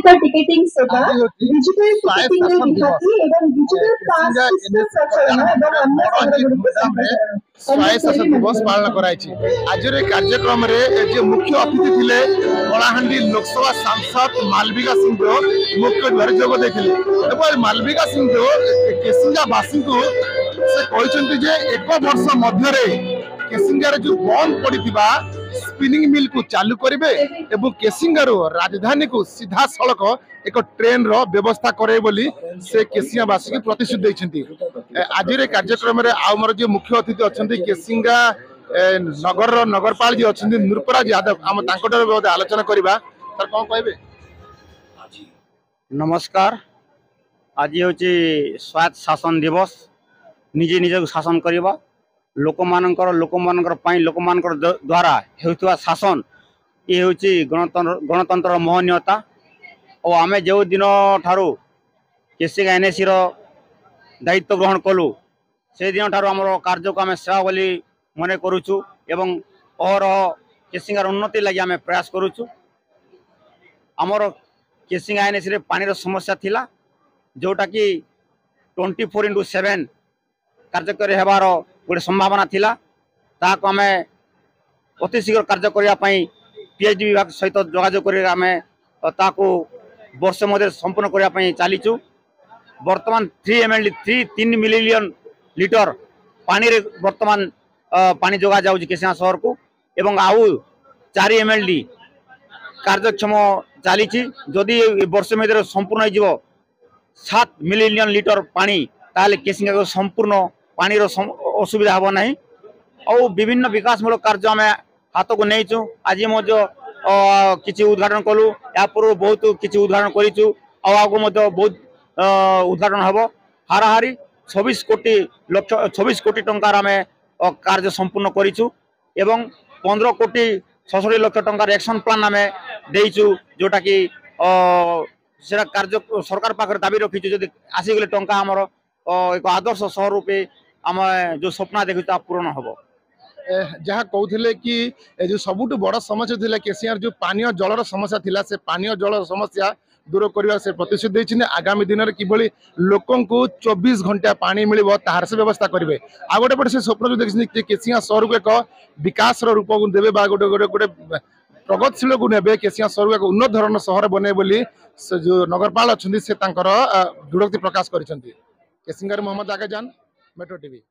Digital ticketing सेवा आज होती डिजिटल स्वायत्त टिकेटिंग रे शासन दिवस विभाति एवं digital pass Kesinga system NSC प्रचलन एवं अन्य बड़ सहर गुडी धूमधाम संप्रसारण स्वायत्त शासन दिवस पालन कराई। आज कार्यक्रम रे मुख्य अतिथि थिले कलाहांडी लोकसभा सांसद मालविका सिंह मुख्य द्वार जोग देते। मालविका सिंह केसिंगा बासी को से कहते जे एक वर्ष मध्य केसिंगार जो बंद पड़ता स्पिनिंग मिल को चालू करेंगे एवं केसिंगार राजधानी को सीधा सड़क एक ट्रेन रो व्यवस्था करे बोली से केसिंगावासी को प्रतिश्रुति देते। आज कार्यक्रम में आमर जो मुख्य अतिथि अच्छा केसिंगा नगर नगरपाल जी अच्छा नृपराज यादव आम आलोचना करवा सर कौन कहे। नमस्कार। आज हूँ स्वायत्त शासन दिवस। निजे निजे शासन करवा लोक द्वारा होता शासन ये हूँ गणतंत्र महनीयता और आम जो दिन ठारू केसिंगा एनएससी दायित्व ग्रहण कलु से दिन ठारू आम कार्य को आम सेवा बोली मन करुचु एवं अहरह केसिंगार उन्नति लगी आम प्रयास करुचु। आमर केसिंगा एनएससी पानी समस्या थिला जोटा कि 24x7 कार्यकारी हेबार गोटे संभावना थिला ताको आम अति शीघ्र कार्य करने पीएचडी विभाग सहित जोगाजोग कर आम ताको वर्ष मध्य संपूर्ण करने चलीचु। वर्तमान 3 मिलियन लिटर पानी रे वर्तमान पानी जोगा जाउची केसिंगा शहर को एवं आउ 4 MLD कार्यक्षम चली। जदि वर्ष मध्य संपूर्ण हो 7 मिलियन लिटर पानी ताले केसिंगा को संपूर्ण पानी असुविधा हम ना और विभिन्न विकासमूलक कार्य आम हाथ को नहींचु। आज किसी उद्घाटन कलु या पूर्व बहुत किसी उद्घाटन करूँ आगे बहुत उद्घाटन हम हाराहारी 26 कोटी टंकार आम कार्य संपूर्ण करूँ एवं 15 कोटी 66 लाख टंकार एक्शन प्लान आम देचु जोटा कि कार्य सरकार पाखे दाबी रखीचु जदि आसीगले टंका आमर एक आदर्श शहर रूपे आम जो स्वप्न देखा पूरण हम। जहाँ कहते कि जो सबुठ बड़ समस्या थी केसिंगार जो पानीय जलर समस्या थिला से पानीय जल समस्या दूर करने से प्रतिश्रुति देते। आगामी दिन में किभली लोक 24 घंटा पानी मिल तार से व्यवस्था करेंगे। आ गोटे पटे से स्वप्न जो देखते केसिंगा शहर को एक विकास रूप को देवे गोटे गोटे गोटे प्रगतिशील को ने केसिंगा शहर को एक उन्नत धरण सहर बने बोली जो नगरपाल अच्छा से दृढ़ोक्ति प्रकाश कर। केसिंगार मोहम्मद आगे जान मेट्रो टीवी।